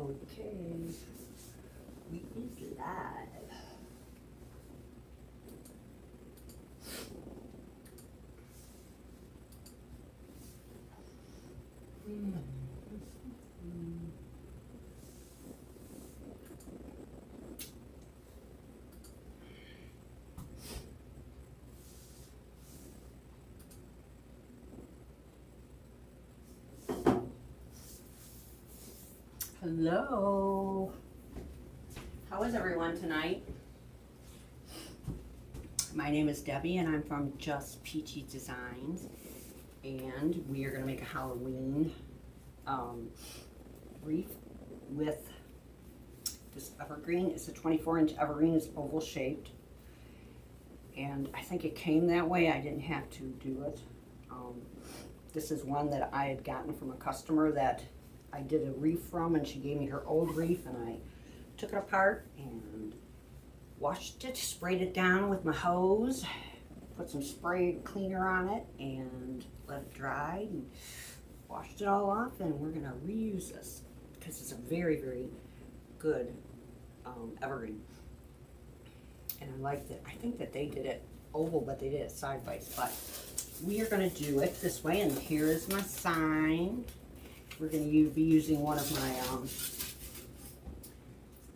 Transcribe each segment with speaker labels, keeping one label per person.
Speaker 1: Okay, we is live. Hello. How is everyone tonight? My name is Debbie and I'm from Just Peachie Designs, and we are going to make a Halloween wreath with this evergreen. It's a 24-inch evergreen. It's oval shaped, and I think it came that way. I didn't have to do it. This is one that I had gotten from a customer that I did a wreath from, and she gave me her old wreath, and I took it apart and washed it, sprayed it down with my hose, put some spray cleaner on it, and let it dry, and washed it all off, and we're gonna reuse this because it's a very, very good evergreen. And I like that. I think that they did it oval, but they did it sideways. But we are gonna do it this way, and here is my sign. We're going to be using one of my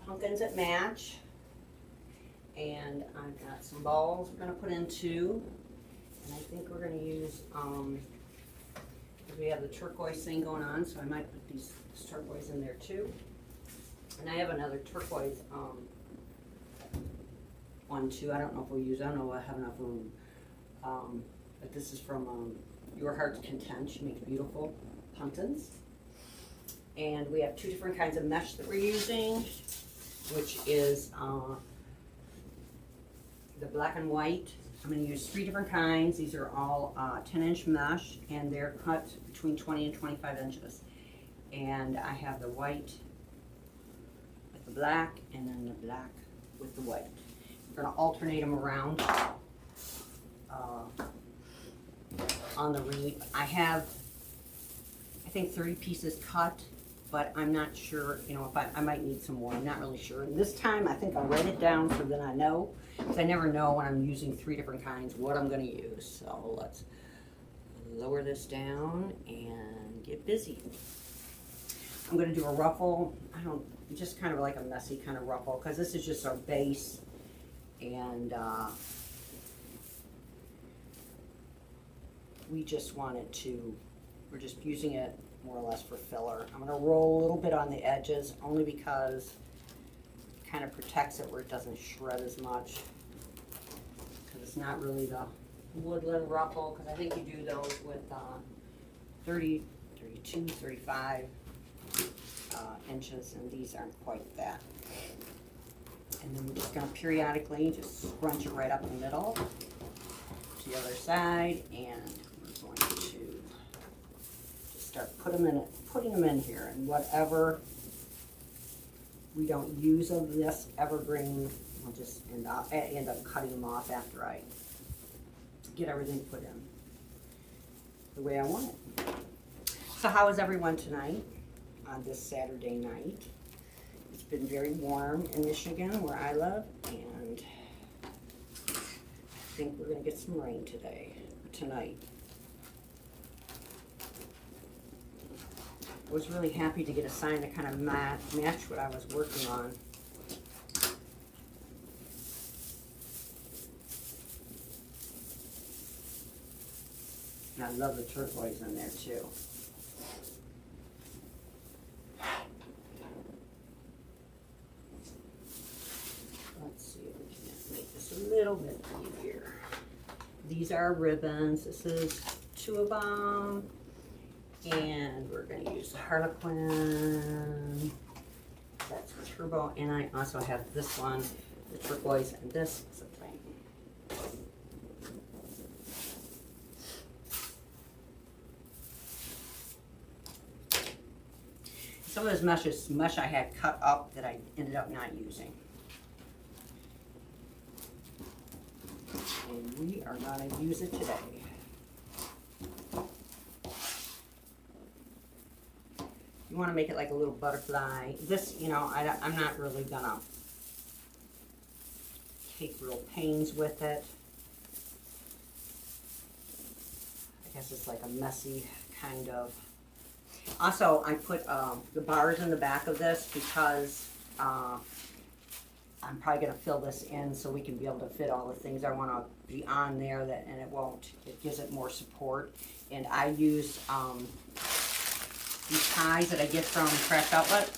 Speaker 1: pumpkins that match, and I've got some balls we're going to put in too, and I think we're going to use, we have the turquoise thing going on, so I might put this turquoise in there too, and I have another turquoise one too. I don't know if we'll use, I don't know if I have enough room, but this is from Your Heart's Content. She makes beautiful pumpkins. And we have two different kinds of mesh that we're using, which is the black and white. I'm going to use 3 different kinds. These are all 10-inch mesh, and they're cut between 20 and 25 inches. And I have the white with the black, and then the black with the white. We're going to alternate them around on the wreath. I have, I think, 30 pieces cut, but I'm not sure, you know, if I might need some more. I'm not really sure. And this time I think I'll write it down so then I know, because I never know when I'm using 3 different kinds what I'm going to use. So let's lower this down and get busy. I'm going to do a ruffle. Just kind of like a messy kind of ruffle, because this is just our base, and we just wanted to, we're just using it more or less for filler. I'm going to roll a little bit on the edges, only because it kind of protects it where it doesn't shred as much, because it's not really the woodland ruffle, because I think you do those with 30, 32, 35 inches, and these aren't quite that. And then we're just going to periodically just scrunch it right up in the middle to the other side, and we're going to start putting them in here, and whatever we don't use of this evergreen, I'll just end up cutting them off after I get everything put in the way I want it. So how is everyone tonight on this Saturday night? It's been very warm in Michigan where I live, and I think we're going to get some rain tonight. I was really happy to get a sign to kind of match what I was working on. And I love the turquoise in there too. Let's see if we can make this a little bit easier. These are ribbons. This is 2 of them. And we're going to use the Harlequin. That's turbo. And I also have this one, the turquoise, and this is a plain. Some of this mesh I had cut up that I ended up not using. And we are going to use it today. you want to make it like a little butterfly. This, you know, I'm not really gonna take real pains with it. I guess it's like a messy kind of. Also, I put the bars in the back of this because I'm probably going to fill this in so we can be able to fit all the things I want to be on there, and it won't. It gives it more support. And I use these ties that I get from Craft Outlet,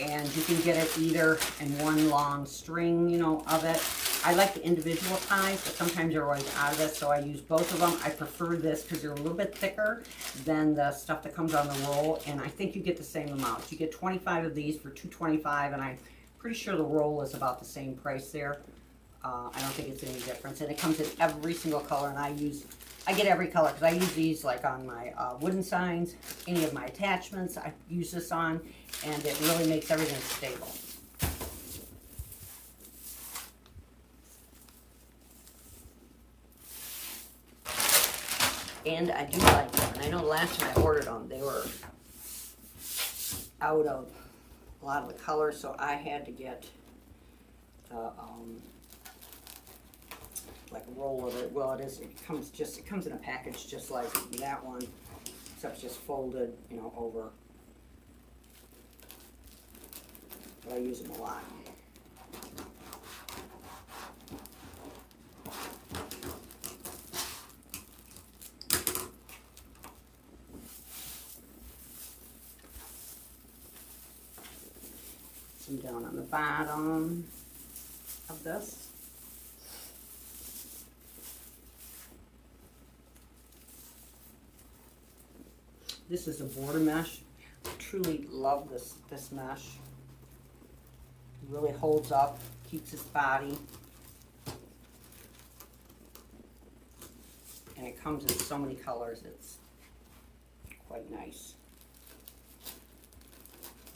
Speaker 1: and you can get it either in one long string, you know, of it. I like the individual ties, but sometimes they're always out of it, so I use both of them. I prefer this because they're a little bit thicker than the stuff that comes on the roll, and I think you get the same amount. You get 25 of these for $2.25, and I'm pretty sure the roll is about the same price there. I don't think it's any difference, and it comes in every single color, and I get every color because I use these like on my wooden signs, any of my attachments I use this on, and it really makes everything stable. And I do like them. And I know the last time I ordered them, they were out of a lot of the colors, so I had to get the like a roll of it. Well, it comes in a package just like that one, except it's just folded, you know, over. But I use them a lot. Some down on the bottom of this. This is a border mesh. I truly love this mesh. It really holds up, keeps its body. And it comes in so many colors, it's quite nice.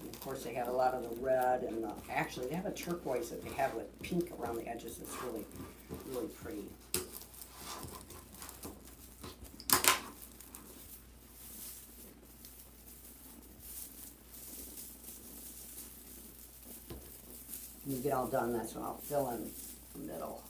Speaker 1: And of course, they have a lot of the red and actually they have a turquoise that they have with pink around the edges. It's really, really pretty. When you get all done, that's when I'll fill in the middle.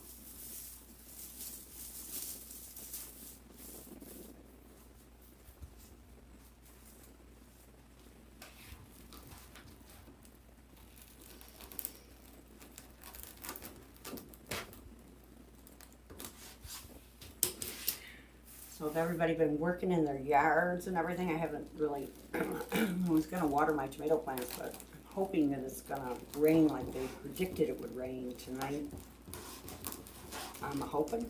Speaker 1: So have everybody been working in their yards and everything? I haven't really, I was going to water my tomato plants, but I'm hoping that it's going to rain like they predicted it would rain tonight. I'm hoping,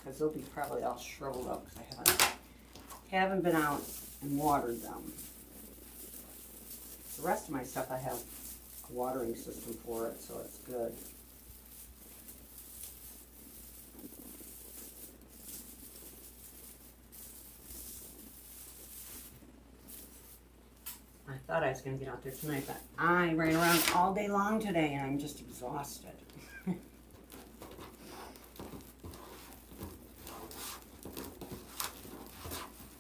Speaker 1: because they'll be probably all shriveled up because I haven't been out and watered them. The rest of my stuff I have a watering system for it, so it's good. I thought I was going to get out there tonight, but I ran around all day long today and I'm just exhausted.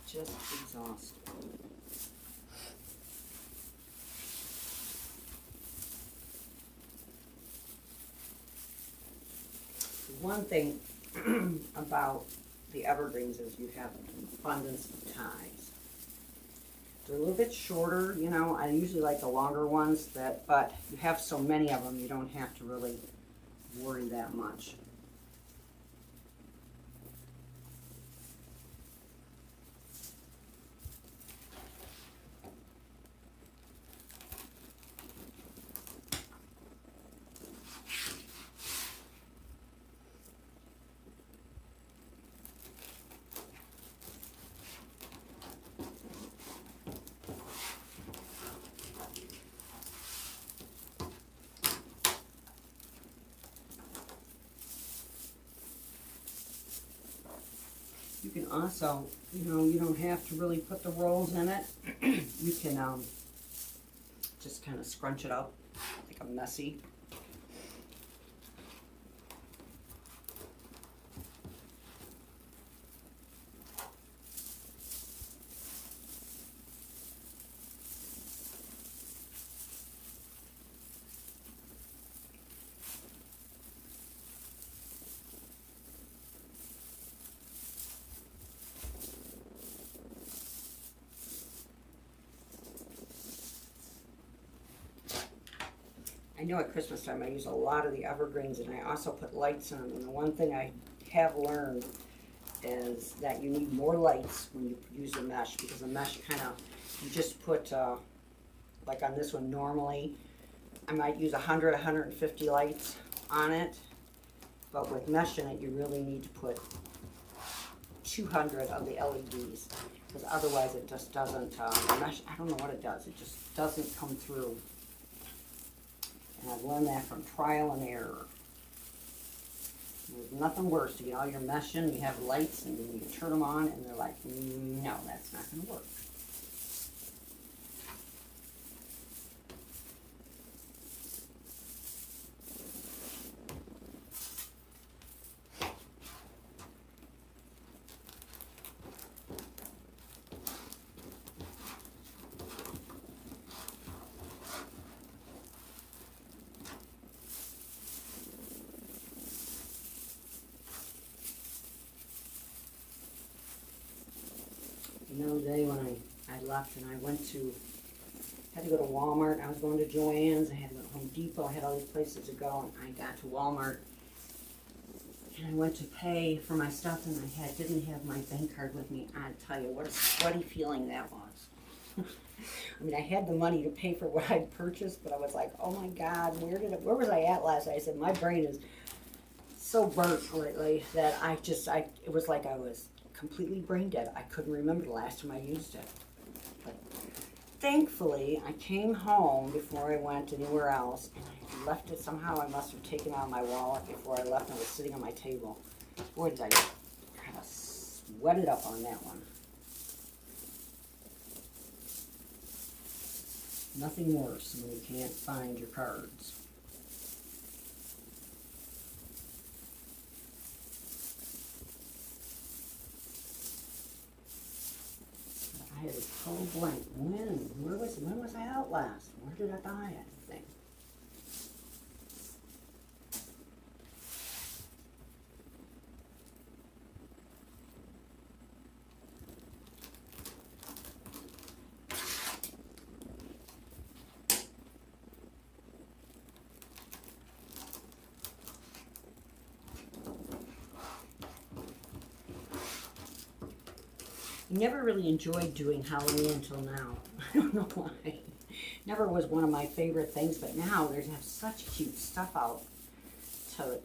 Speaker 1: Just exhausted. One thing about the evergreens is you have an abundance of ties. They're a little bit shorter, you know. I usually like the longer ones, but you have so many of them, you don't have to really worry that much. You can also, you know, you don't have to really put the rolls in it. You can just kind of scrunch it up like a messy. know at Christmas time I use a lot of the evergreens, and I also put lights in them. And the one thing I have learned is that you need more lights when you use the mesh, because the mesh kind of, you just put, like on this one normally, I might use 100, 150 lights on it, but with mesh in it, you really need to put 200 of the LEDs, because otherwise it just doesn't, the mesh, I don't know what it does, it just doesn't come through. And I've learned that from trial and error. There's nothing worse to get all your mesh in, you have lights, and then you turn them on, and they're like, no, that's not going to work. Another day when I left and I had to go to Walmart. I was going to Joann's, I had to go to Home Depot, I had all these places to go, and I got to Walmart and I went to pay for my stuff, and I didn't have my bank card with me. I tell you, what a sweaty feeling that was. I mean, I had the money to pay for what I'd purchased, but I was like, oh my God, where was I at last night? I said, my brain is so burnt lately that it was like I was completely brain dead. I couldn't remember the last time I used it. But thankfully, I came home before I went anywhere else, and I left it somehow. I must have taken it out of my wallet before I left, and it was sitting on my table. Boy, did I kind of sweat it up on that one. Nothing worse when you can't find your cards. I had a total blank. When was I out last? Where did I buy anything? Never really enjoyed doing Halloween until now. I don't know why. Never was one of my favorite things, but now there's such cute stuff out to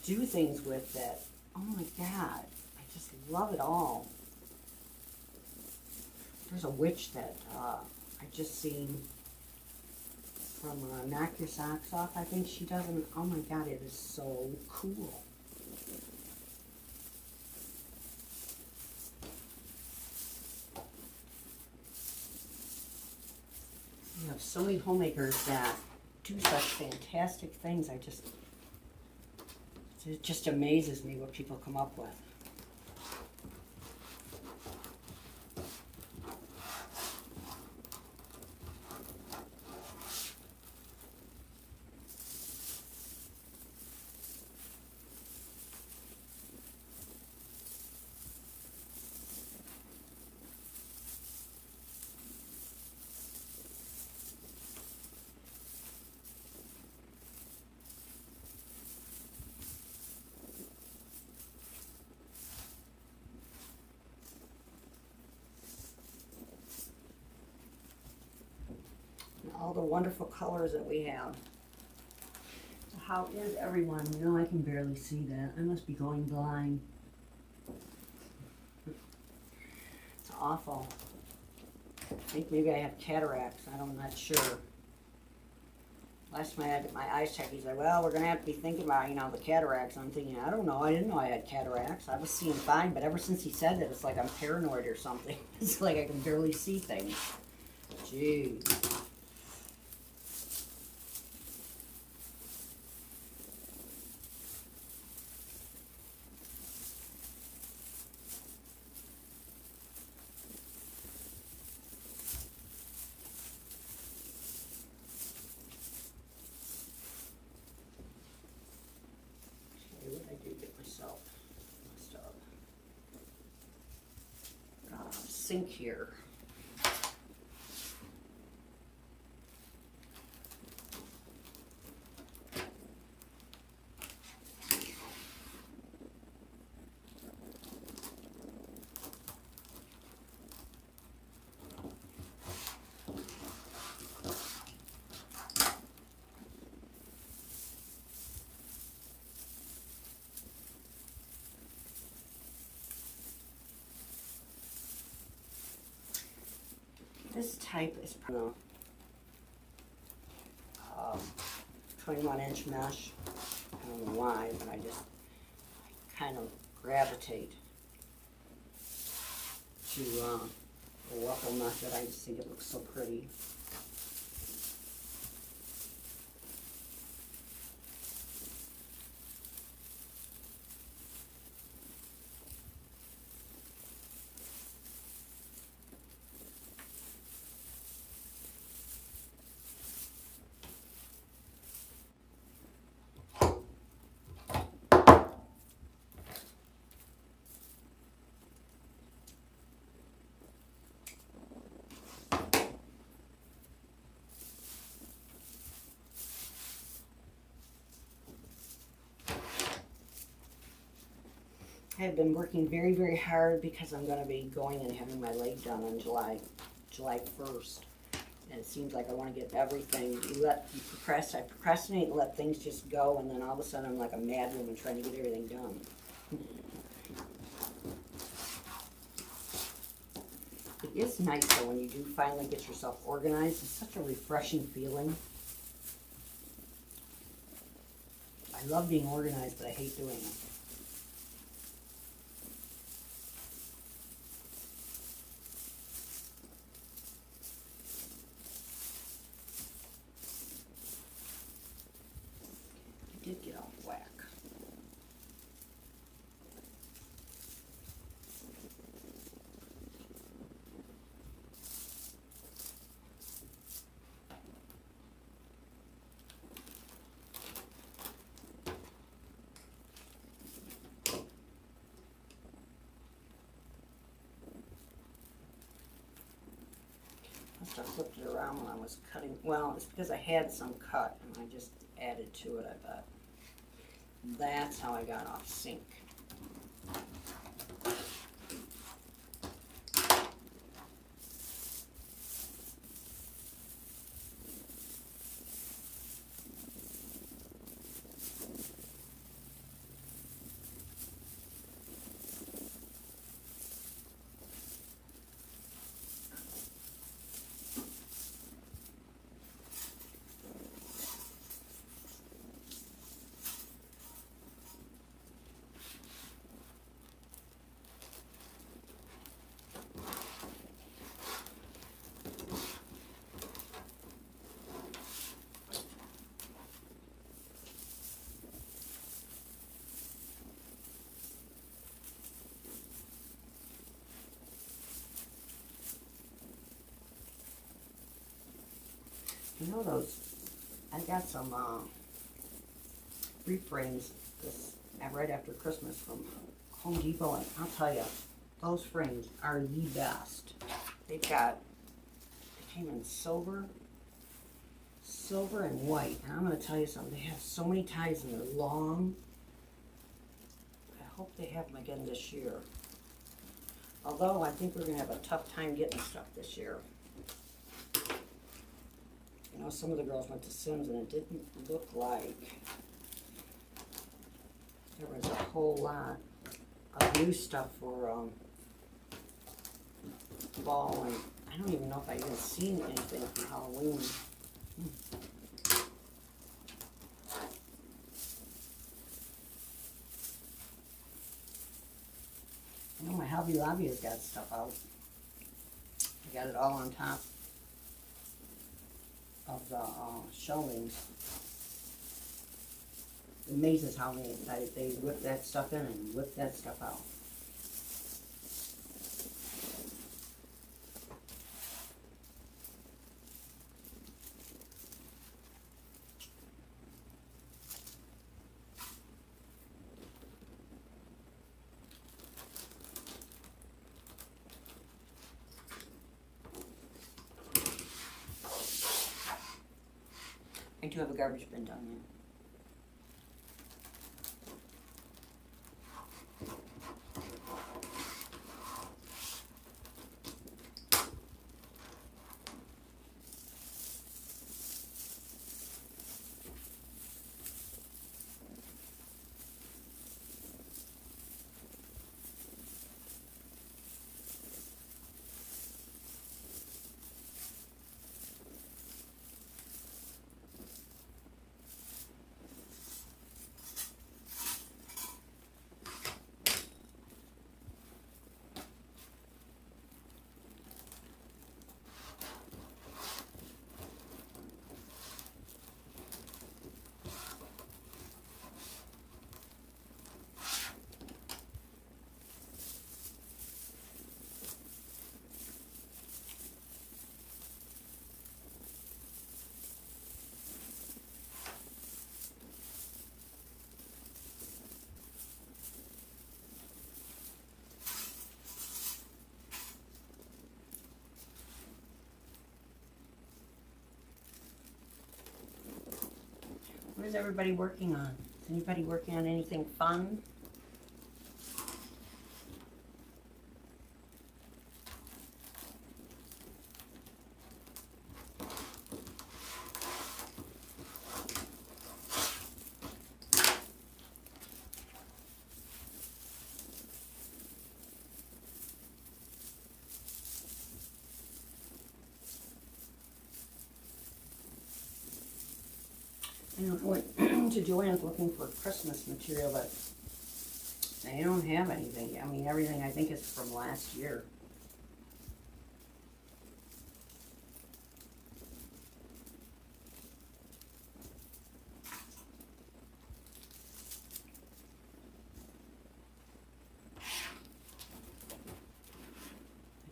Speaker 1: do things with that. Oh my God, I just love it all. There's a witch that I just seen from Knock Your Socks Off. I think she does them. Oh my God, it is so cool. You have so many homemakers that do such fantastic things. It just amazes me what people come up with. All the wonderful colors that we have. So how is everyone? You know, I can barely see that. I must be going blind. It's awful. I think maybe I have cataracts. I'm not sure. Last time I had my eyes checked, he's like, well, we're going to have to be thinking about, the cataracts. I'm thinking, I don't know. I didn't know I had cataracts. I was seeing fine, but ever since he said that, it's like I'm paranoid or something. It's like I can barely see things. Jeez. Sink here. This type is 21-inch mesh. I don't know why, but I kind of gravitate to the ruffle method. I just think it looks so pretty. I've been working very, very hard because I'm going to be going and having my leg done on July 1st. And it seems like I want to get everything. I procrastinate and let things just go, and then all of a sudden I'm like a madwoman trying to get everything done. It is nice though when you do finally get yourself organized. It's such a refreshing feeling. I love being organized, but I hate doing it. Did get off whack. Must have flipped it around when I was cutting. Well, it's because I had some cut and I just added to it, I bet. That's how I got off sync. You know those, I got some reframes right after Christmas from Home Depot, and I'll tell you, those frames are the best. They came in silver and white, and I'm going to tell you something, they have so many ties and they're long. I hope they have them again this year. Although I think we're going to have a tough time getting stuff this year. You know, some of the girls went to Sims and it didn't look like there was a whole lot of new stuff for fall, and I don't even know if I even seen anything for Halloween. I know my Hobby Lobby has got stuff out. I got it all on top of the shelvings. It amazes how they whip that stuff in and whip that stuff out. I do have a garbage bin down there. Where's everybody working on? Is anybody working on anything fun? I went to Joann's looking for Christmas material, but they don't have anything. I mean, everything I think is from last year.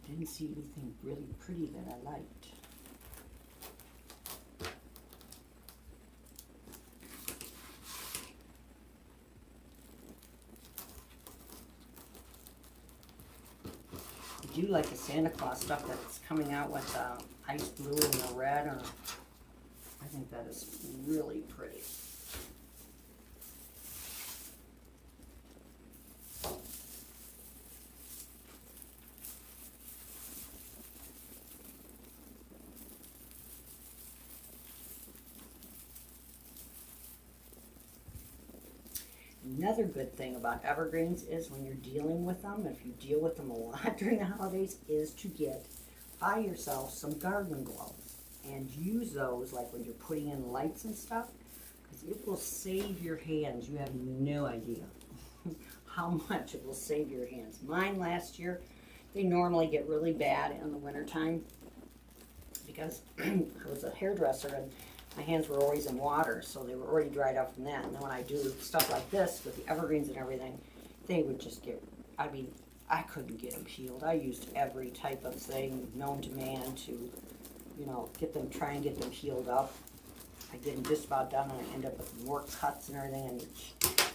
Speaker 1: I didn't see anything really pretty that I liked. I do like the Santa Claus stuff that's coming out with ice blue and the red. I think that is really pretty. Another good thing about evergreens is when you're dealing with them, if you deal with them a lot during the holidays, is to buy yourself some gardening gloves and use those like when you're putting in lights and stuff, because it will save your hands. You have no idea how much it will save your hands. Mine last year, they normally get really bad in the wintertime because I was a hairdresser and my hands were always in water, so they were already dried out from that. And then when I do stuff like this with the evergreens and everything, they would just get, I mean, I couldn't get them peeled. I used every type of thing known to man to, you know, try and get them peeled up. I get them just about done, and I end up with more cuts and everything in each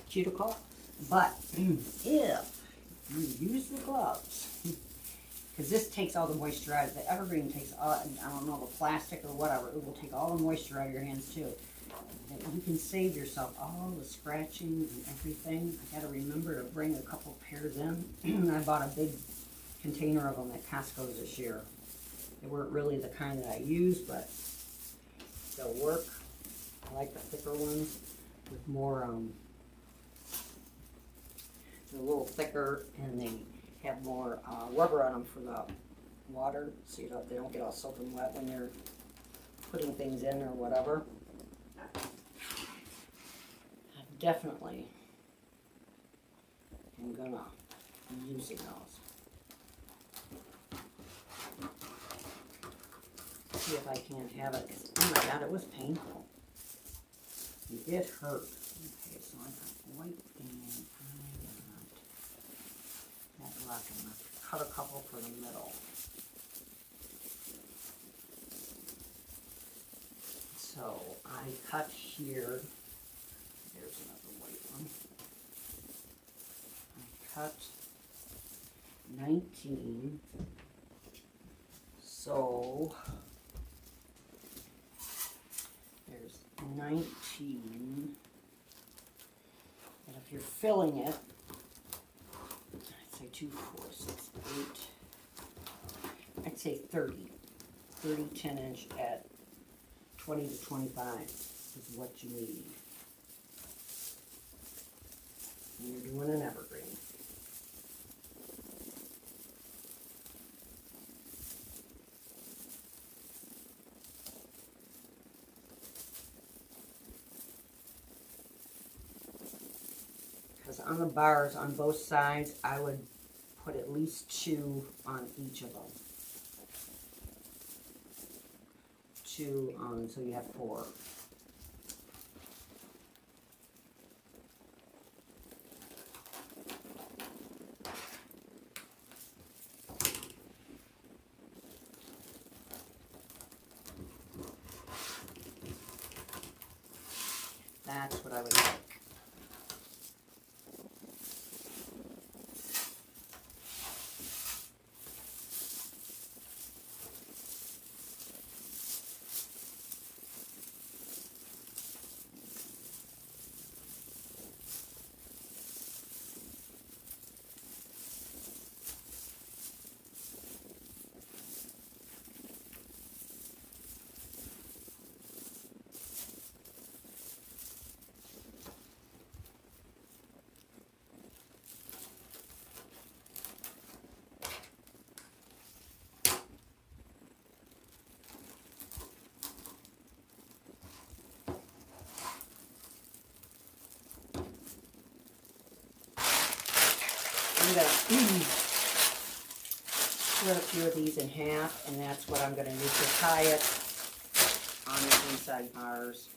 Speaker 1: cuticle. But if you use the gloves, because this takes all the moisture out. The evergreen takes all, I don't know, the plastic or whatever, it will take all the moisture out of your hands too. You can save yourself all the scratching and everything. I got to remember to bring a couple pairs in. I bought a big container of them at Costco this year. They weren't really the kind that I use, but they'll work. I like the thicker ones with more, they're a little thicker and they have more rubber on them for the water, so they don't get all soaking wet when you're putting things in or whatever. I definitely am gonna be using those. See if I can't have it, because oh my god, it was painful. It hurt. Okay, so I got white and I got that black. I'm gonna cut a couple for the middle. So I cut here. There's another white one. I cut 19. So there's 19. And if you're filling it, I'd say 2, 4, 6, 8. I'd say 30. 30 10-inch at 20 to 25 is what you need. And you're doing an evergreen. Because on the bars on both sides, I would put at least 2 on each of them. 2 on, so you have 4. That's what I would like. gonna split a few of these in half, and that's what I'm gonna use to tie it on the inside bars.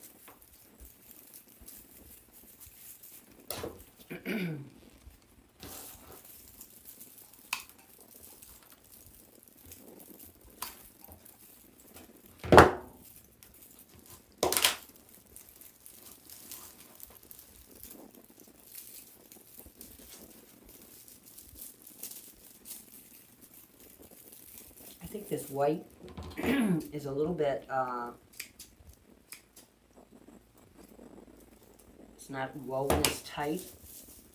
Speaker 1: I think this white is a little bit, it's not woven as tight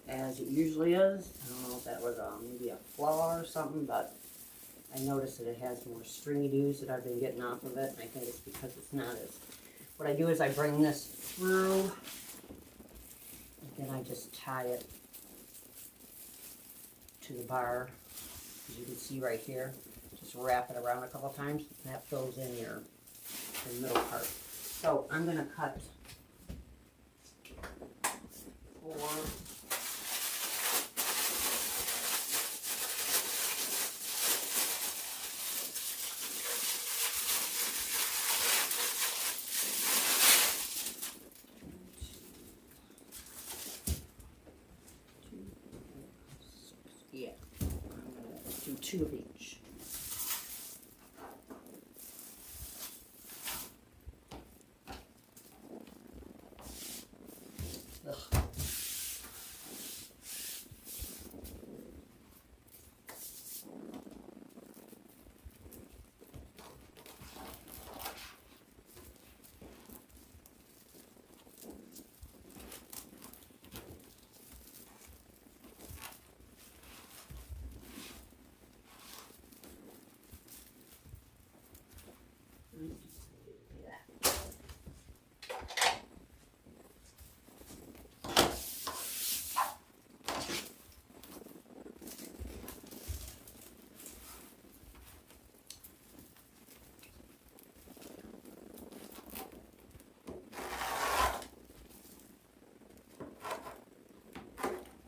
Speaker 1: as it usually is. I don't know if that was maybe a flaw or something, but I noticed that it has more stringy doos that I've been getting off of it, and I think it's because it's not as... What I do is I bring this through, and then I just tie it to the bar, as you can see right here. Just wrap it around a couple times, and that fills in your middle part. So I'm going to cut 4. Yeah, I'm going to do 2 of each.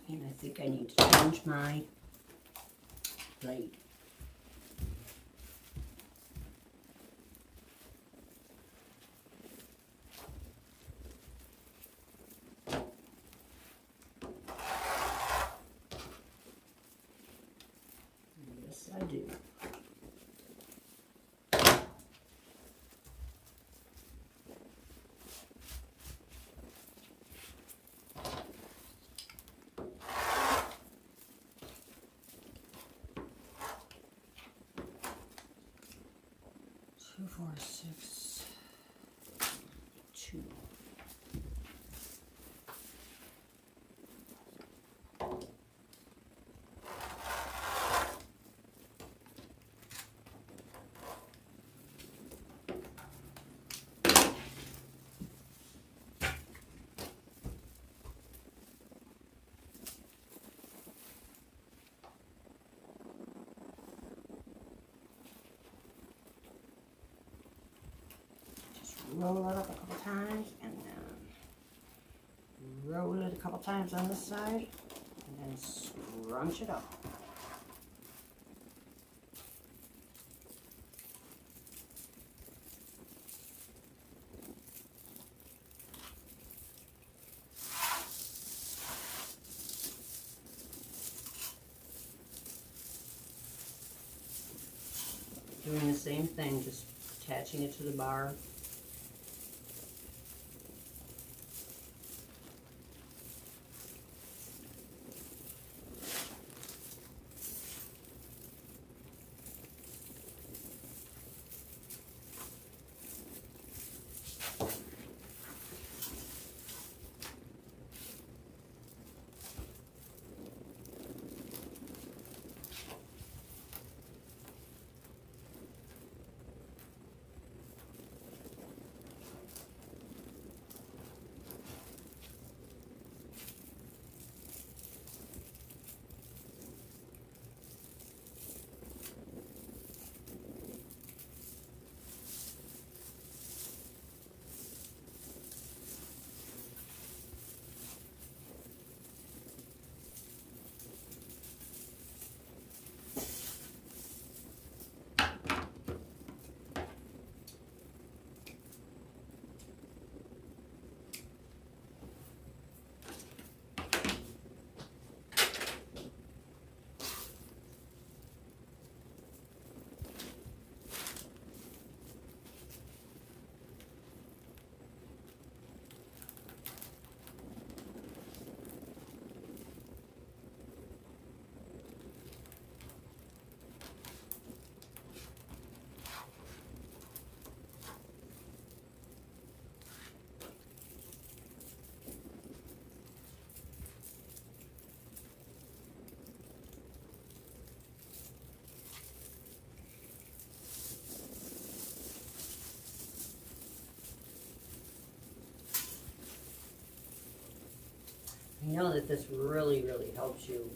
Speaker 1: And I think I need to change my blade. Yes, I do. Two, 4, 6, 2. Roll it up a couple times, and then roll it a couple times on this side, and then scrunch it up. Doing the same thing, just attaching it to the bar. I know that this really, really helps you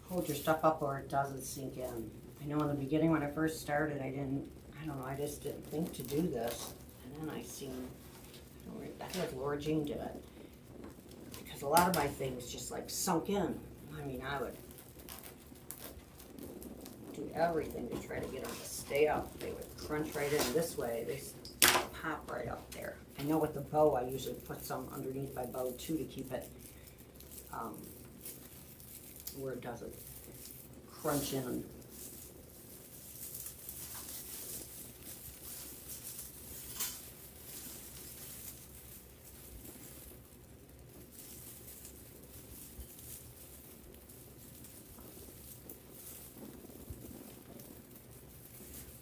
Speaker 1: hold your stuff up or it doesn't sink in. I know in the beginning when I first started, I don't know, I just didn't think to do this. And then I seen, I think Laura Jean did it. Because a lot of my things just like sunk in. I mean, I would do everything to try to get them to stay up. They would crunch right in this way. They pop right up there. I know with the bow, I usually put some underneath my bow too to keep it where it doesn't crunch in.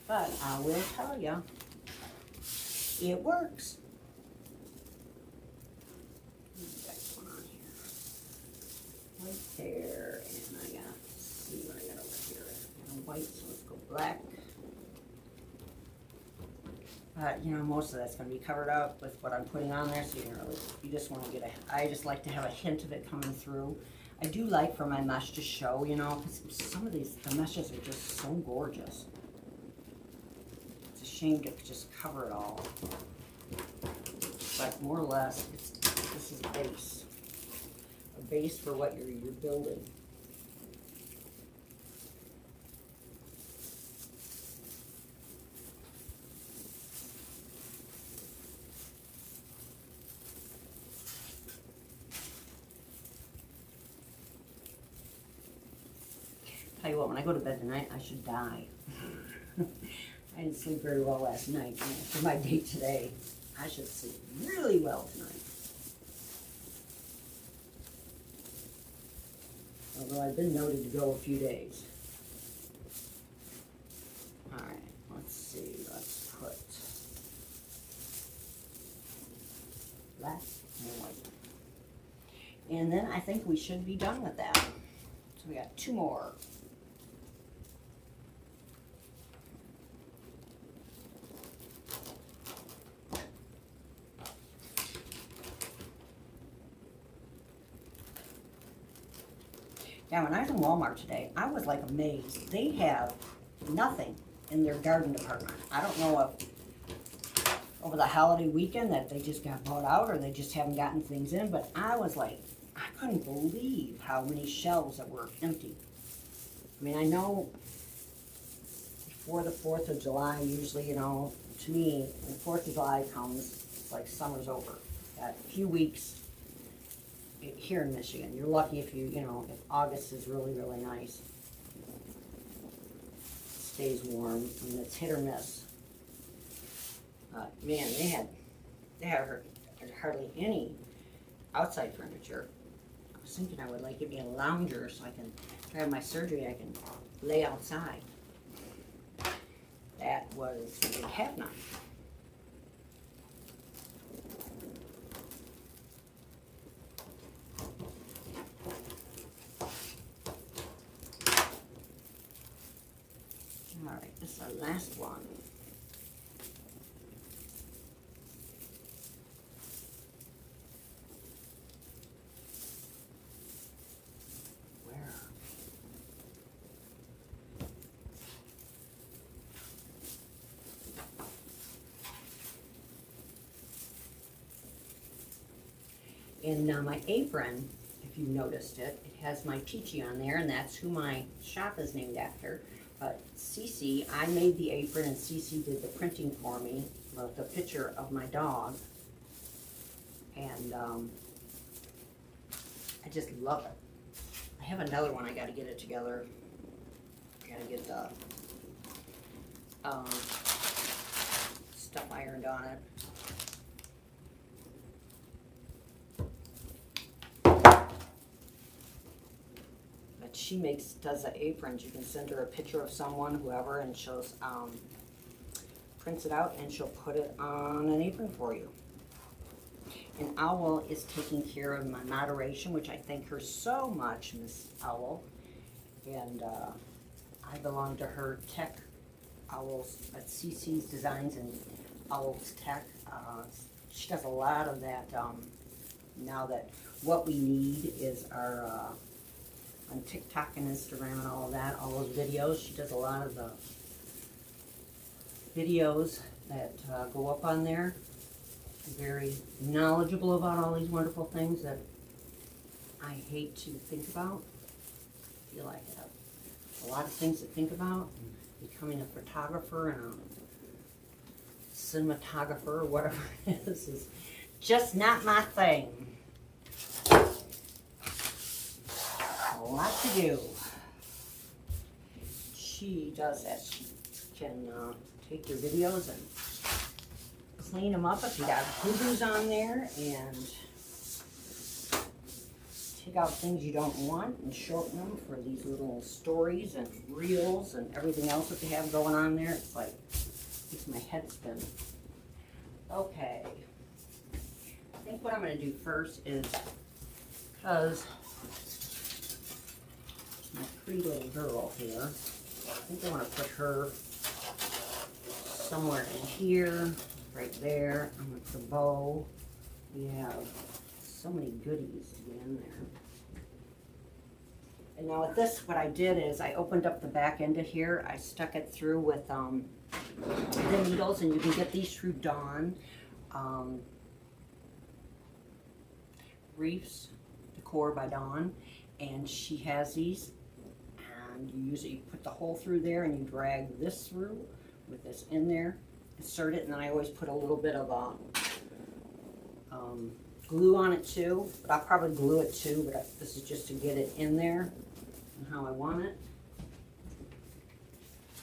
Speaker 1: But I will tell you, it works. Next one on here. Right there, and I got, let's see what I got over here. I got white, so let's go black. But you know, most of that's going to be covered up with what I'm putting on there, so you just want to get I just like to have a hint of it coming through. I do like for my mesh to show, you know, because some of the meshes are just so gorgeous. Shame to just cover it all, but more or less this is a base for what you're building. Tell you what, when I go to bed tonight, I should die. I didn't sleep very well last night. For my date today, I should sleep really well tonight. Although I've been noted to go a few days. Alright, let's see. Let's put black and white. And then I think we should be done with that. So we got two more. Yeah, when I was in Walmart today, I was like amazed. They have nothing in their garden department. I don't know if over the holiday weekend that they just got bought out or they just haven't gotten things in, but I was like, I couldn't believe how many shelves that were empty. I mean, I know before the 4th of July, usually, you know, to me, when the 4th of July comes, it's like summer's over. Got a few weeks here in Michigan. You're lucky if you know, if August is really, really nice. It stays warm. I mean, it's hit or miss. Man, they had hardly any outside furniture. I was thinking I would like give me a lounger so I can, if I have my surgery, I can lay outside. That was, they have none. Alright, this is our last one. Where? And now my apron, if you noticed it, it has my Peachie on there, and that's who my shop is named after. But Cece, I made the apron and Cece did the printing for me with the picture of my dog. And I just love it. I have another one, I gotta get it together. I gotta get the stuff ironed on it. She does the aprons. You can send her a picture of someone, whoever, and she'll prints it out and she'll put it on an apron for you. And Owl is taking care of my moderation, which I thank her so much, Miss Owl. And I belong to her tech, Owl's at CC's Designs and Owl's Tech. she does a lot of that, now that what we need is our, on TikTok and Instagram and all of that, all those videos. She does a lot of the videos that go up on there. Very knowledgeable about all these wonderful things that I hate to think about. I feel like I have a lot of things to think about. Becoming a photographer and a cinematographer or whatever it is just not my thing. A lot to do. She does that. She can take your videos and clean them up if you got boo-boos on there, and take out things you don't want and shorten them for these little stories and reels and everything else that they have going on there. It's like, makes my head spin. Okay. I think what I'm going to do first is, because my pretty little girl here, I think I want to put her somewhere in here, right there. I'm going to put a bow. We have so many goodies to get in there. And now with this, what I did is I opened up the back end of here. I stuck it through with the needles, and you can get these through Dawn. Wreaths Decor by Dawn, and she has these, and you usually put the hole through there and you drag this through with this in there, insert it, and then I always put a little bit of glue on it too, but I'll probably glue it too, but this is just to get it in there and how I want it.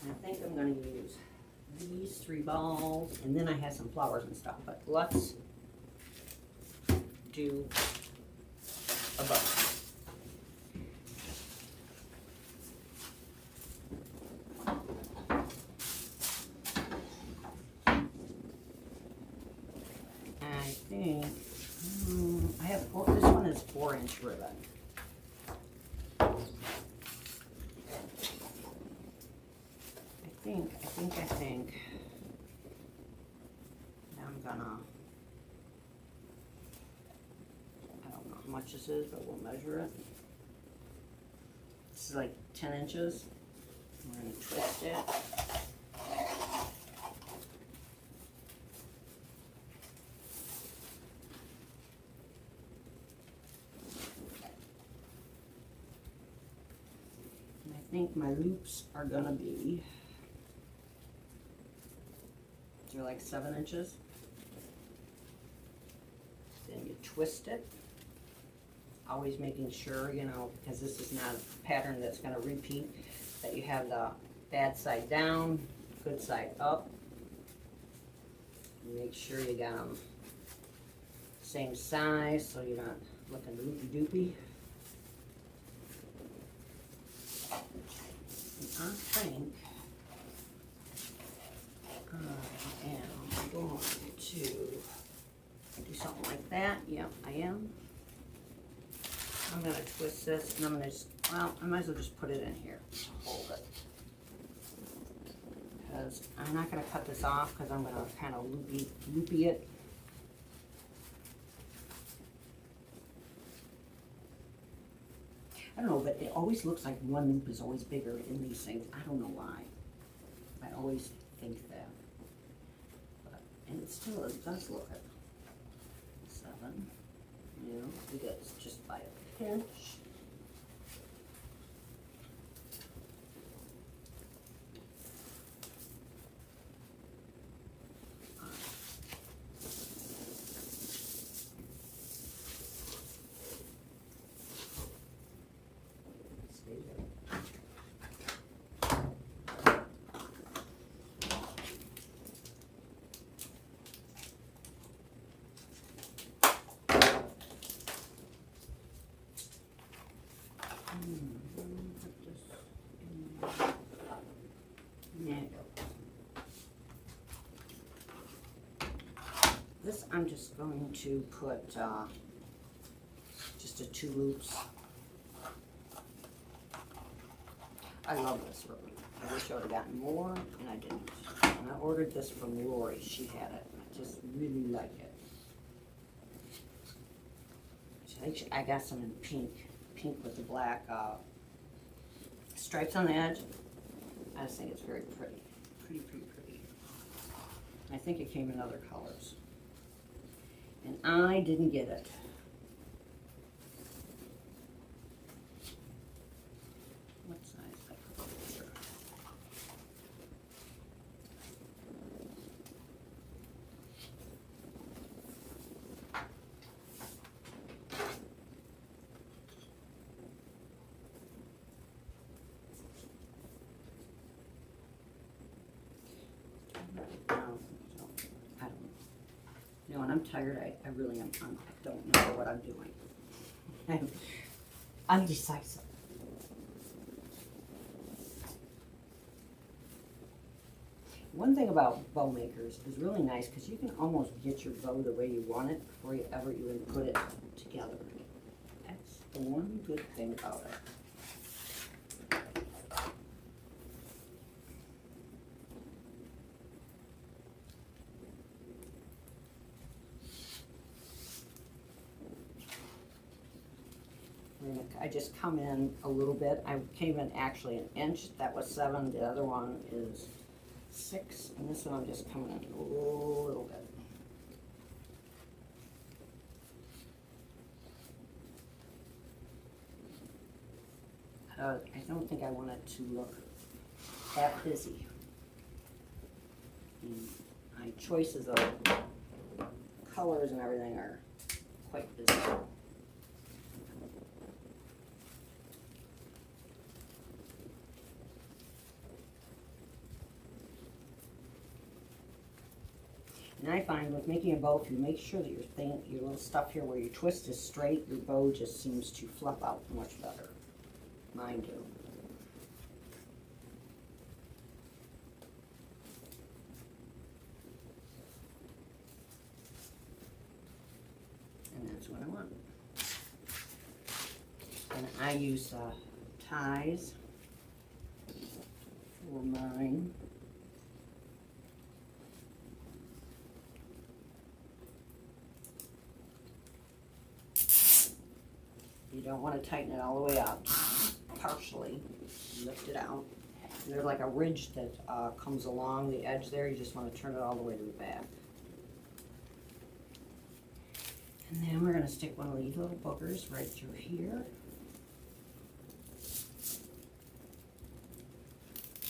Speaker 1: And I think I'm going to use these 3 balls, and then I have some flowers and stuff, but let's do a bow. I think I have this one is 4-inch ribbon. I think I'm gonna, I don't know how much this is, but we'll measure it. This is like 10 inches. We're gonna twist it. And I think my loops are gonna be, they're like 7 inches. Then you twist it, always making sure, you know, because this is not a pattern that's going to repeat, that you have the bad side down, good side up. Make sure you got them same size so you're not looking loopy-doopy. I think I am going to do something like that. Yep, I am. I'm going to twist this, and I'm going to just, well, I might as well just put it in here to hold it. Because I'm not going to cut this off, because I'm going to kind of loopy it. I don't know, but it always looks like one loop is always bigger in these things. I don't know why. I always think that. But, and it still does look at 7. You know, because just by a pinch. This I'm just going to put just 2 loops. I love this ribbon. I wish I would have gotten more, and I didn't. And I ordered this from Lori. She had it. I just really like it. I got some in pink with the black stripes on the edge. I just think it's very pretty. Pretty. I think it came in other colors. And I didn't get it. What size? I put the picture. You know, when I'm tired, I really am. I don't know what I'm doing. I'm undecisive. One thing about bow makers is really nice because you can almost get your bow the way you want it before you ever even put it together. That's the one good thing about it. I just come in a little bit. I came in actually an inch. That was 7. The other one is 6. And this one I'm just coming in a little bit. I don't think I want it to look that busy. And my choices of colors and everything are quite busy. And I find with making a bow, if you make sure that your little stuff here where you twist is straight, your bow just seems to flip out much better. Mine do. And that's what I want. And I use ties for mine. You don't want to tighten it all the way up. Partially lift it out. And there's like a ridge that comes along the edge there. You just want to turn it all the way to the back. And then we're going to stick one of these little boogers right through here.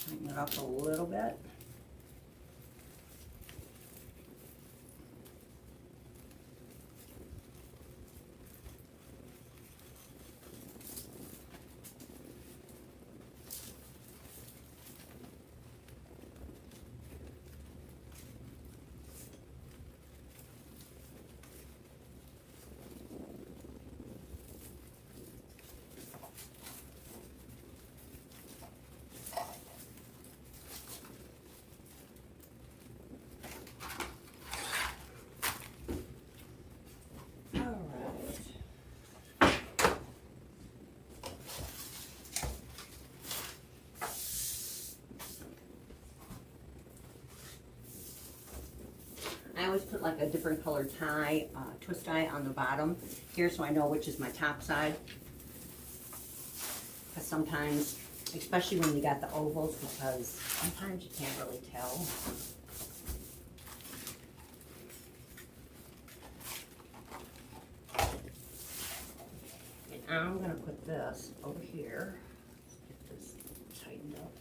Speaker 1: Tighten it up a little bit. I always put like a different colored tie, twist tie on the bottom here so I know which is my top side. Because sometimes, especially when you got the ovals, because sometimes you can't really tell. And I'm going to put this over here. Let's get this tightened up.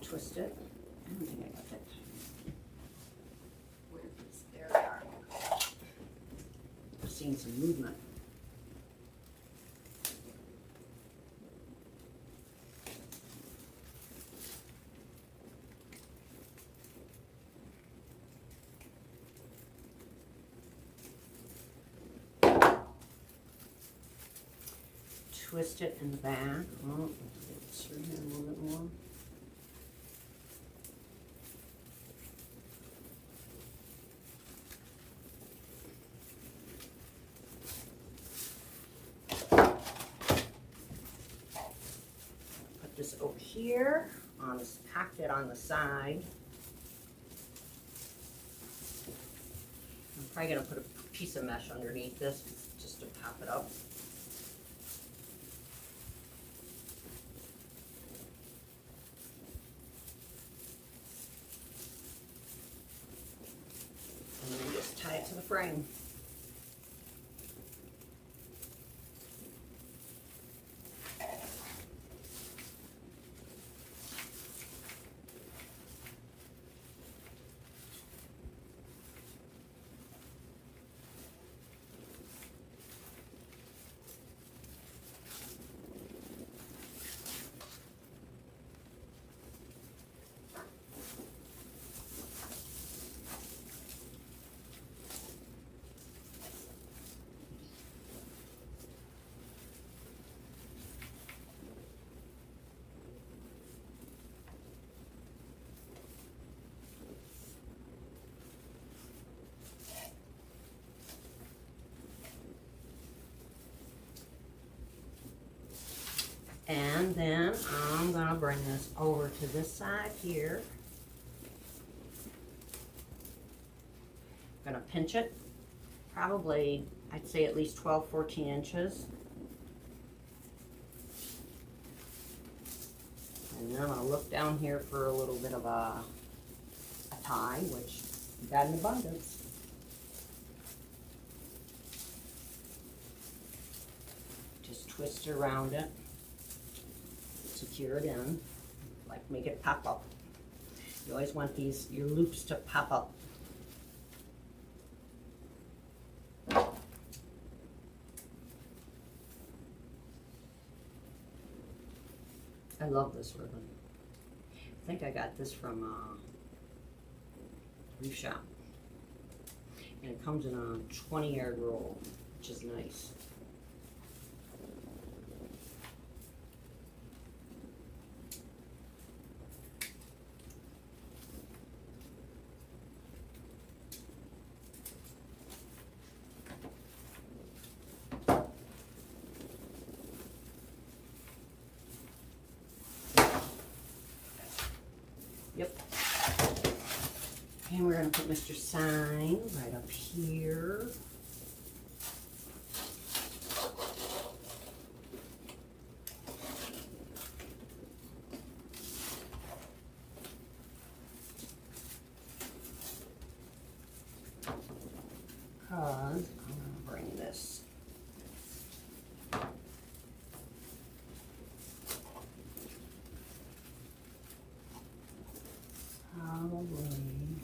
Speaker 1: Twist it. I don't think I got it. Where is there? We are. I've seen some movement. Twist it in the back. Oh, let's get this through here a little bit more. this over here, on this, cocked it on the side. I'm probably gonna put a piece of mesh underneath this just to pop it up. And then just tie it to the frame. And then I'm gonna bring this over to this side here. Gonna pinch it, probably, I'd say at least 12, 14 inches. And then I'm gonna look down here for a little bit of a tie, which we got in abundance. Just twist around it. Secure it in, like make it pop up. You always want your loops to pop up. I love this ribbon. I think I got this from Reef Shop. And it comes in a 20-yard roll, which is nice. Yep. And we're going to put Mr. Sign right up here. Because I'm going to bring this Halloween.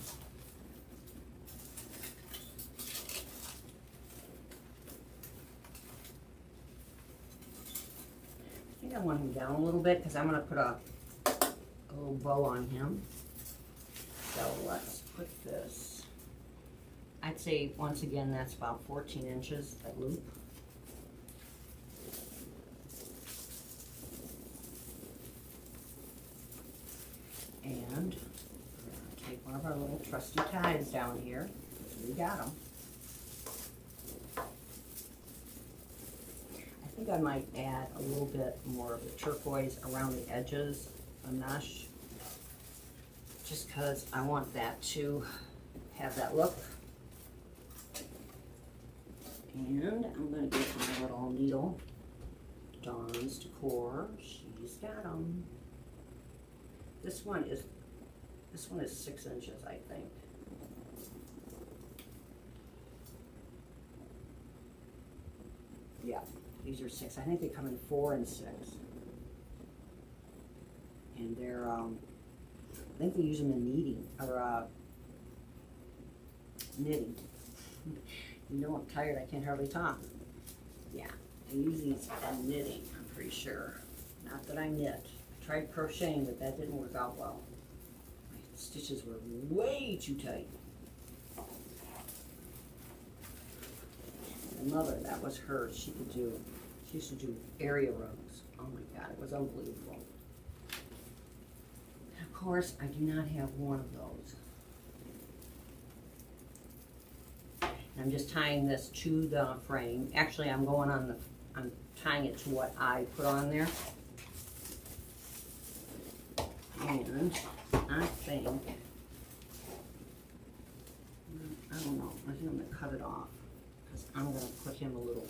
Speaker 1: I think I want him down a little bit because I'm going to put a little bow on him. So let's put this. I'd say once again that's about 14 inches, that loop. And we're going to take one of our little trusty ties down here. We got them. I think I might add a little bit more of the turquoise around the edges, a mesh, just because I want that to have that look. And I'm going to get my little needle, Dawn's Decor. She's got them. This one is 6 inches, I think. Yeah, these are 6. I think they come in 4 and 6. And they're, I think they use them in kneading, or knitting. You know I'm tired, I can't hardly talk. Yeah, I use these in knitting, I'm pretty sure. Not that I knit. I tried crocheting, but that didn't work out well. My stitches were way too tight. My mother, that was hers. She used to do area rugs. Oh my God, it was unbelievable. And of course, I do not have one of those. I'm just tying this to the frame. Actually, I'm tying it to what I put on there. And I think, I don't know, I think I'm gonna cut it off because I'm gonna put him a little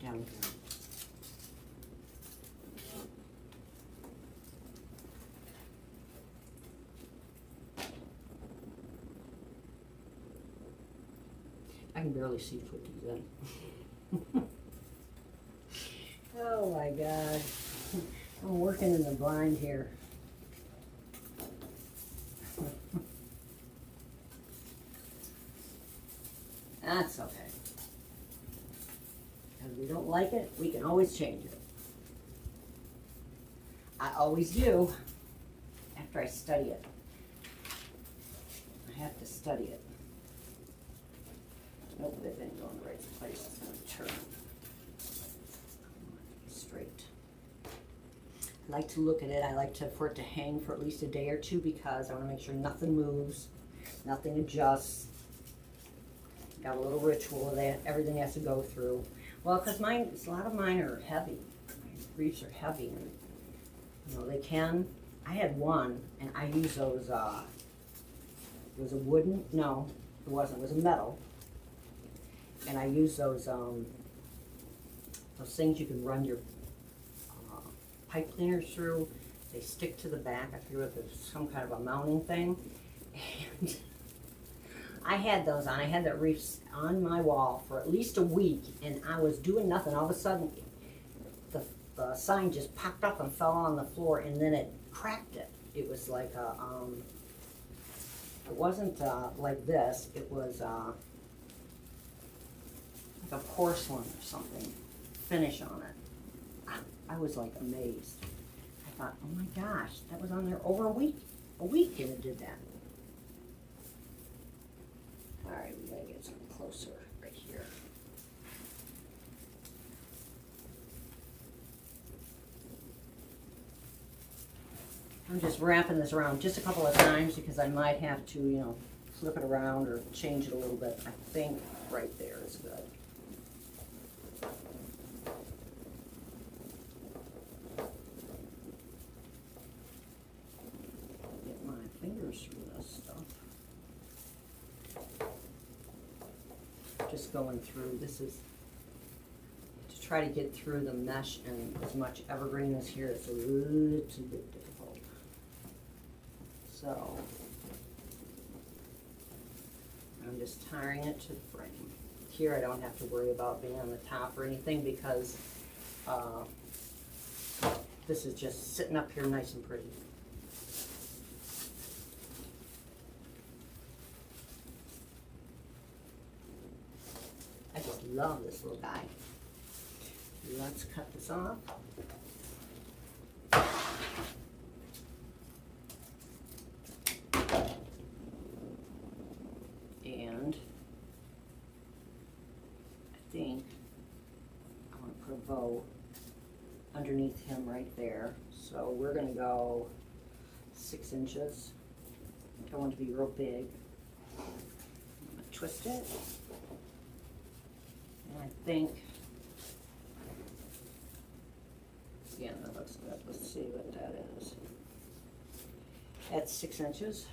Speaker 1: down here. I can barely see to put these in. Oh my God. I'm working in the blind here. That's okay. If we don't like it, we can always change it. I always do after I study it. I have to study it. Nope, that didn't go in the right place. It's going to turn straight. I like to look at it. I like for it to hang for at least a day or two because I want to make sure nothing moves, nothing adjusts. Got a little ritual that everything has to go through. Well, because a lot of mine are heavy. My wreaths are heavy, and you know they can. I had one, and I used those. It was a wooden. No, it wasn't. It was a metal. And I use those things you can run your pipe cleaners through. They stick to the back. I figure if there's some kind of a mounting thing. And I had those on. I had that wreath on my wall for at least a week, and I was doing nothing. All of a sudden, the sign just popped up and fell on the floor, and then it cracked it. It was like a, it wasn't like this. It was like a porcelain or something finish on it. I was like amazed. I thought, oh my gosh, that was on there over a week. A week and it did that. All right, we gotta get something closer right here. I'm just wrapping this around just a couple of times because I might have to, you know, flip it around or change it a little bit. I think right there is good. Get my fingers through this stuff. Just going through, this is to try to get through the mesh, and as much evergreen as here, it's a little bit difficult. So I'm just tying it to the frame. Here I don't have to worry about being on the top or anything because this is just sitting up here nice and pretty. I just love this little guy. Let's cut this off. And I think I want to put a bow underneath him right there. So we're going to go 6 inches. I don't want it to be real big. I'm going to twist it. And I think, yeah, that looks good. Let's see what that is. That's 6 inches.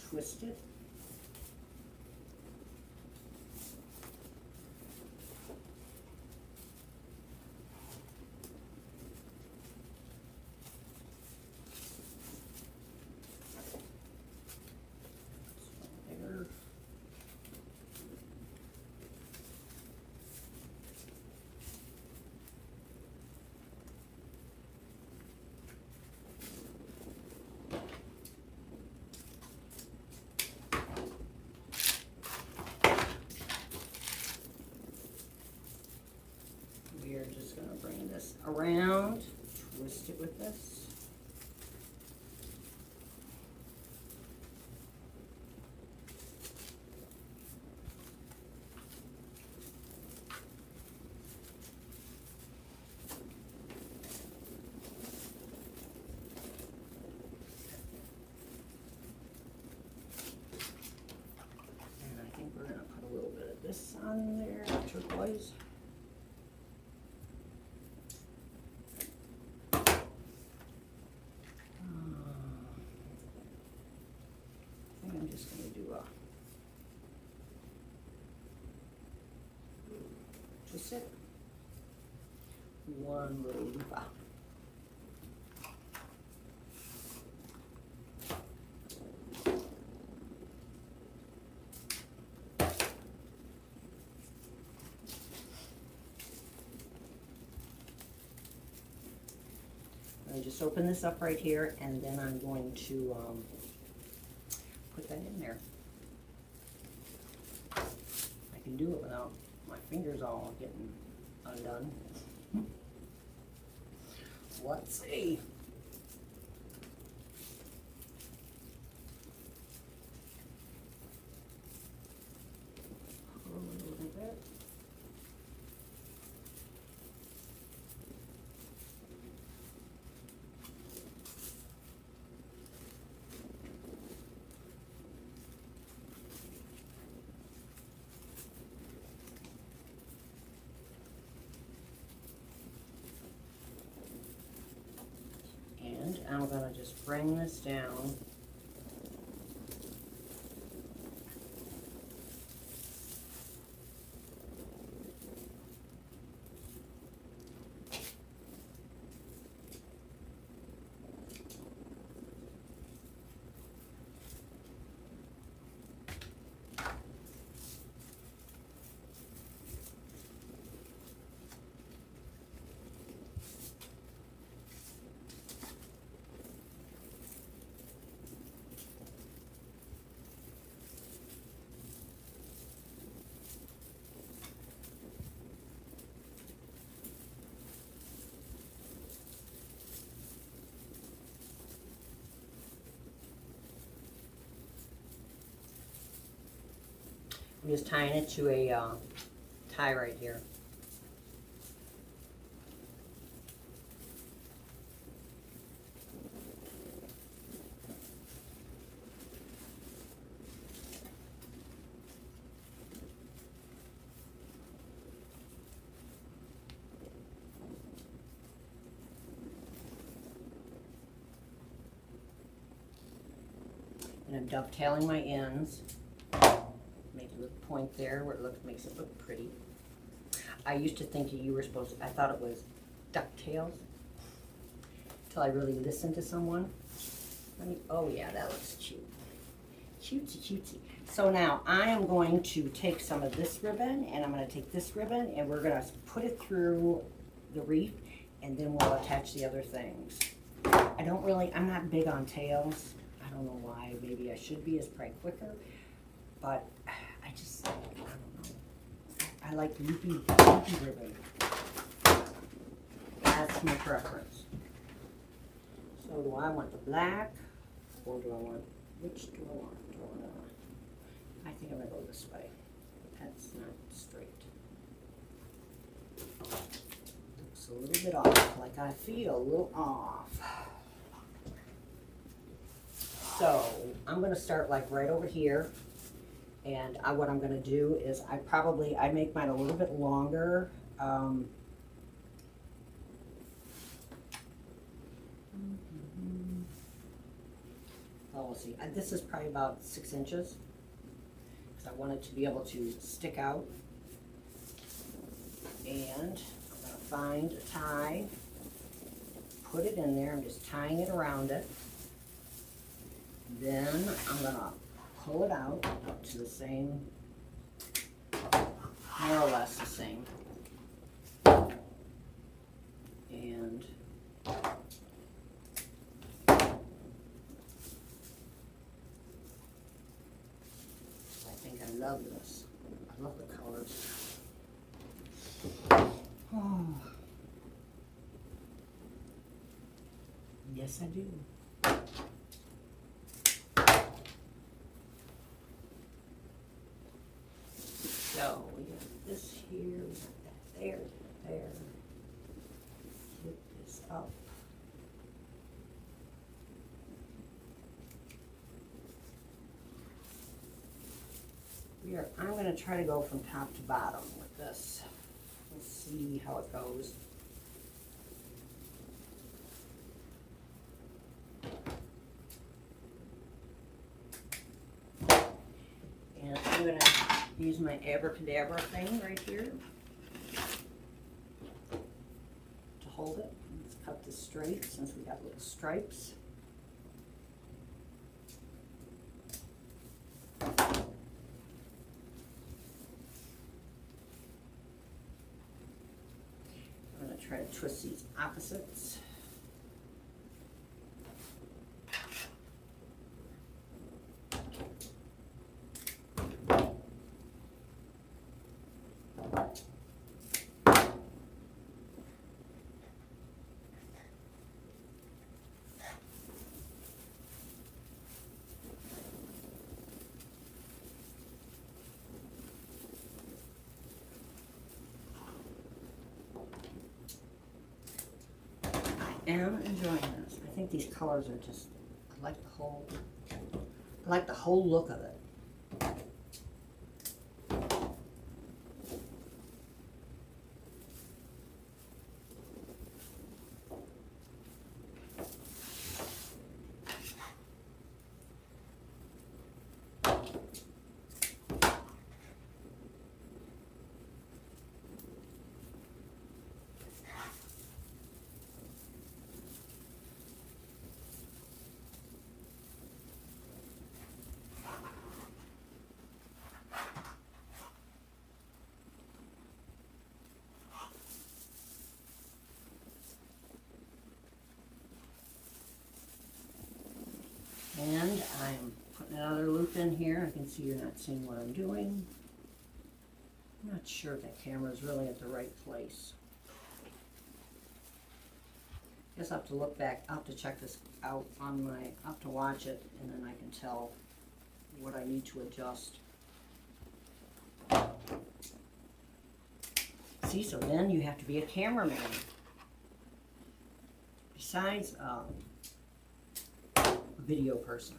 Speaker 1: Twist it. There. We're just going to bring this around, twist it with this. And I think we're going to put a little bit of this on there, turquoise. release it. One little loop out. I just open this up right here, and then I'm going to put that in there. I can do it without my fingers all getting undone. Let's see. A little bit. I'm going to just bring this down. I'm just tying it to a tie right here. And I'm dovetailing my ends. Make a little point there where it makes it look pretty. I used to think you were supposed to, I thought it was ducktails until I really listened to someone. Oh yeah, that looks cute. Cutesy, cutesy. So now I am going to take some of this ribbon, and I'm going to take this ribbon, and we're going to put it through the wreath, and then we'll attach the other things. I'm not big on tails. I don't know why. Maybe I should be. It's probably quicker. But I don't know. I like loopy ribbon. That's my preference. So do I want the black, or do I want, which do I want? I think I'm going to go this way. That's not straight. Looks a little bit off, like I feel a little off. So I'm going to start like right over here. And what I'm going to do is I make mine a little bit longer. Oh, we'll see. This is probably about 6 inches because I want it to be able to stick out. And I'm going to find a tie, put it in there. I'm just tying it around it. Then I'm going to pull it out up to the same, more or less the same. And I think I love this. I love the colors. Oh. Yes, I do. So we got this here, we got that there, there. Flip this up. I'm going to try to go from top to bottom with this. We'll see how it goes. And I'm going to use my abracadabra thing right here. hold it. Let's cut this straight since we got little stripes. I'm going to try to twist these opposites. I am enjoying this. I think these colors are just, I like the whole look of it. And I'm putting another loop in here. I can see you're not seeing what I'm doing. I'm not sure if that camera is really at the right place. I guess I'll have to look back. I'll have to check this out on my, I'll have to watch it, and then I can tell what I need to adjust. See, so then you have to be a cameraman. Besides, video person.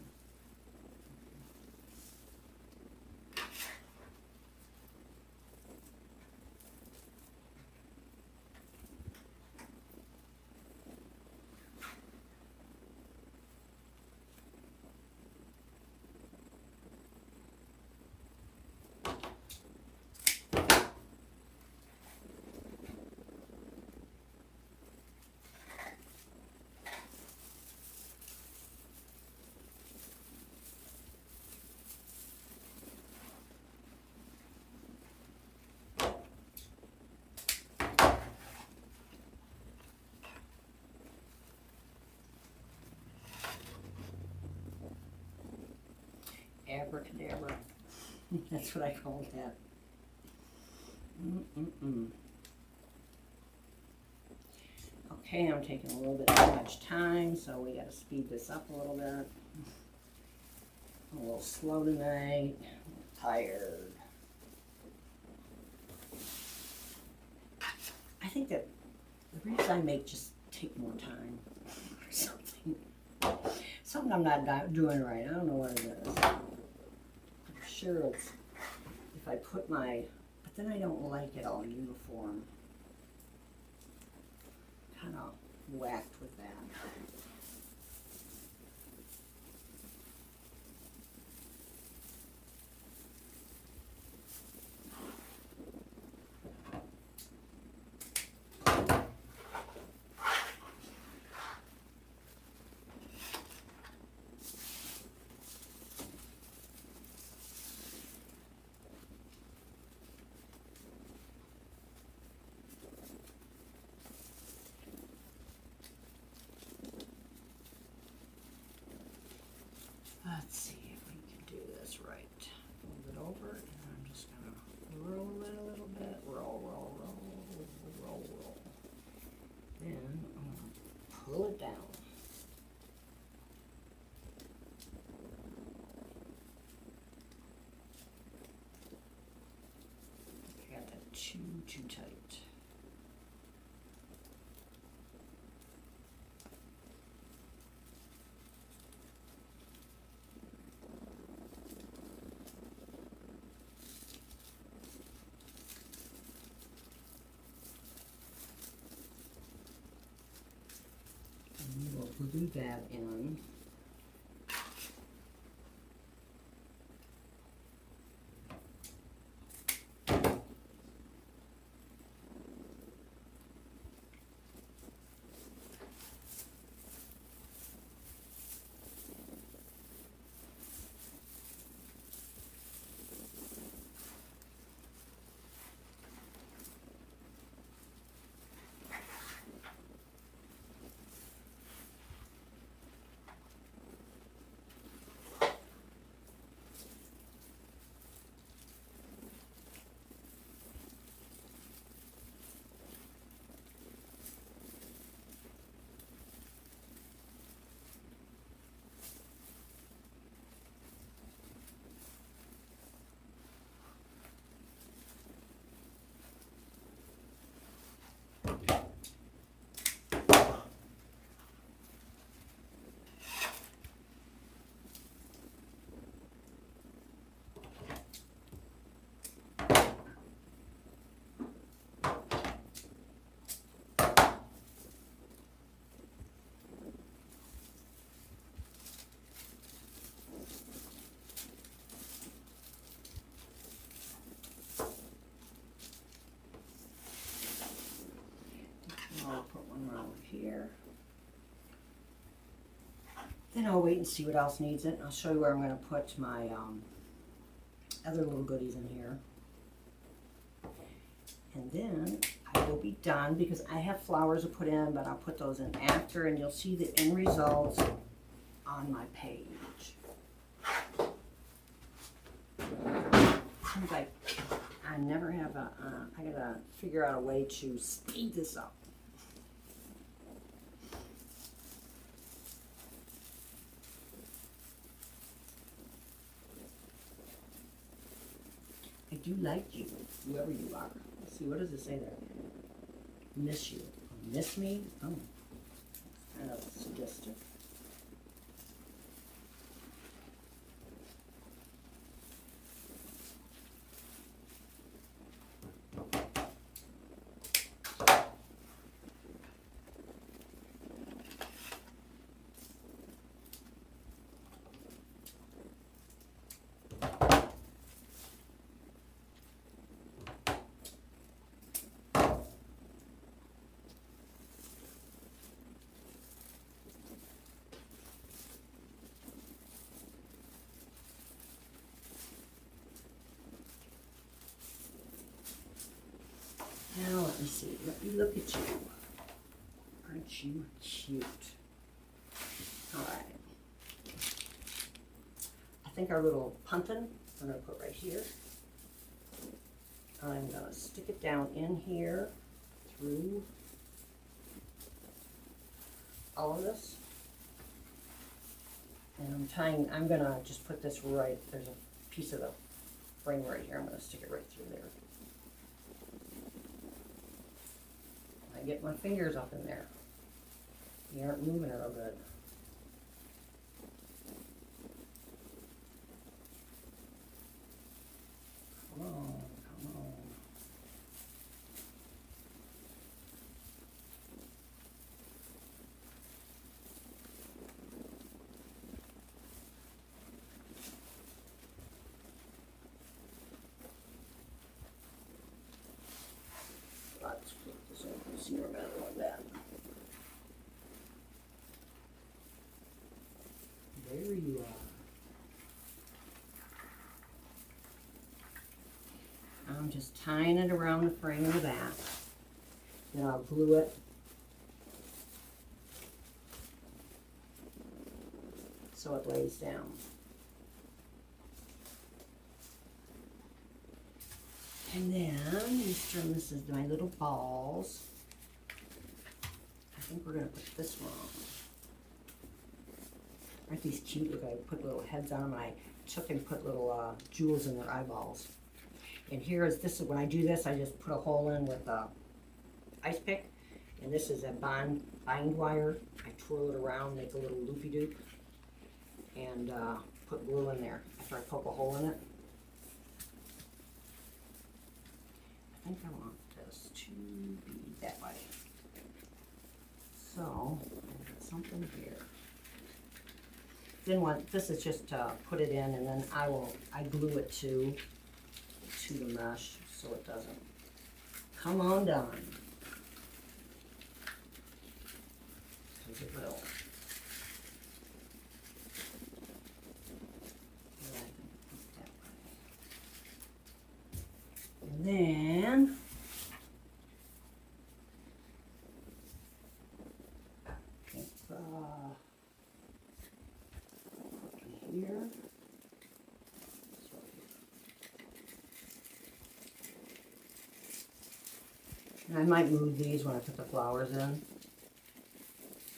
Speaker 1: Abracadabra. That's what I call that. Okay, I'm taking a little bit too much time, so we got to speed this up a little bit. I'm a little slow tonight. I'm tired. I think that the reason I make just take more time or something. Something I'm not doing right. I don't know what it is. I'm sure it's if I put my, but then I don't like it all uniform. Kind of whacked with that. Let's see if we can do this right. Move it over, and I'm just gonna roll it a little bit. Roll, roll, roll, roll, roll. Then I'm gonna pull it down. I got that too tight. Glue that in. put one around here. Then I'll wait and see what else needs it. I'll show you where I'm going to put my other little goodies in here. And then I will be done because I have flowers to put in, but I'll put those in after, and you'll see the end results on my page. Seems like I never have a, I gotta figure out a way to speed this up. I do like you, whoever you are. Let's see, what does it say there? Miss you. Miss me? Oh, kind of suggestive. Now let me see, let me look at you. Aren't you cute? All right. I think our little pumpkin, I'm gonna put right here. I'm gonna stick it down in here through all of this. And I'm gonna just put this right, there's a piece of the frame right here. I'm gonna stick it right through there. I get my fingers up in there. You aren't moving it real good. Come on, come on. Let's flip this over and see where I'm at on that. There you are. I'm just tying it around the frame of that. Then I'll glue it so it lays down. And then, Mr. and Mrs. my little balls. I think we're going to put this one on. Aren't these cute? Look, I put little heads on them. I took and put little jewels in their eyeballs. And here is, this is when I do this, I just put a hole in with a ice pick. And this is a bind wire. I twirl it around, make a little loopy doop. And put glue in there after I poke a hole in it. I think I want this to be that way. So, I've got something here. Then this is just to put it in, and then I glue it to the mesh so it doesn't come undone. Because it will. And then here. And I might move these when I put the flowers in,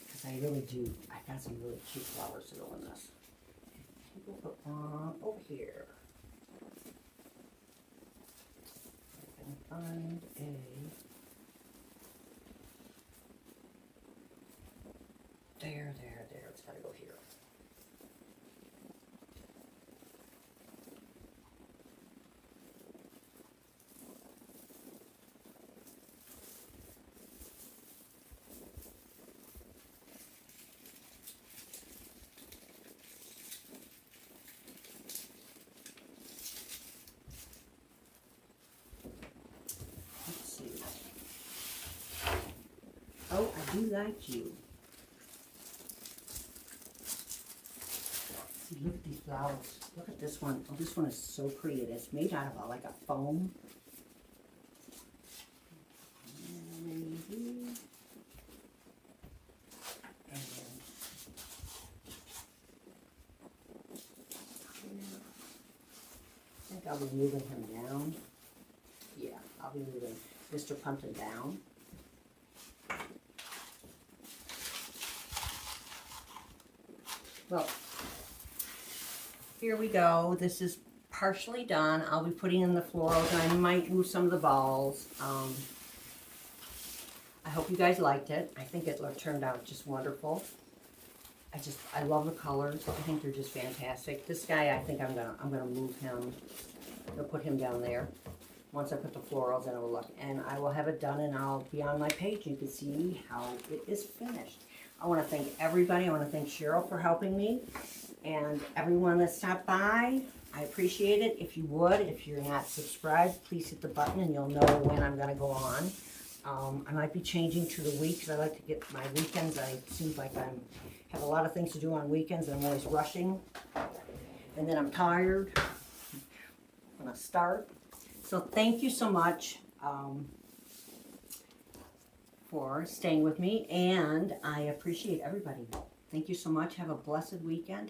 Speaker 1: because I really do. I got some really cute flowers to go in this. I think we'll put one over here. I can find a. There. It's got to go here. I do like you. See, look at these flowers. Look at this one. Oh, this one is so pretty. It's made out of like a foam. I'll be moving him down. Yeah, I'll be moving Mr. Pumpkin down. Well, here we go. This is partially done. I'll be putting in the florals, and I might move some of the balls. I hope you guys liked it. I think it turned out just wonderful. I love the colors. I think they're just fantastic. This guy, I think I'm gonna move him. I'll put him down there. Once I put the florals in, it will look. And I will have it done, and I'll be on my page. You can see how it is finished. I want to thank everybody. I want to thank Cheryl for helping me, and everyone that stopped by. I appreciate it. If you would, if you're not subscribed, please hit the button, and you'll know when I'm going to go on. I might be changing to the weeks. I like to get my weekends. It seems like I have a lot of things to do on weekends, and I'm always rushing. And then I'm tired when I start. So thank you so much for staying with me, and I appreciate everybody. Thank you so much. Have a blessed weekend.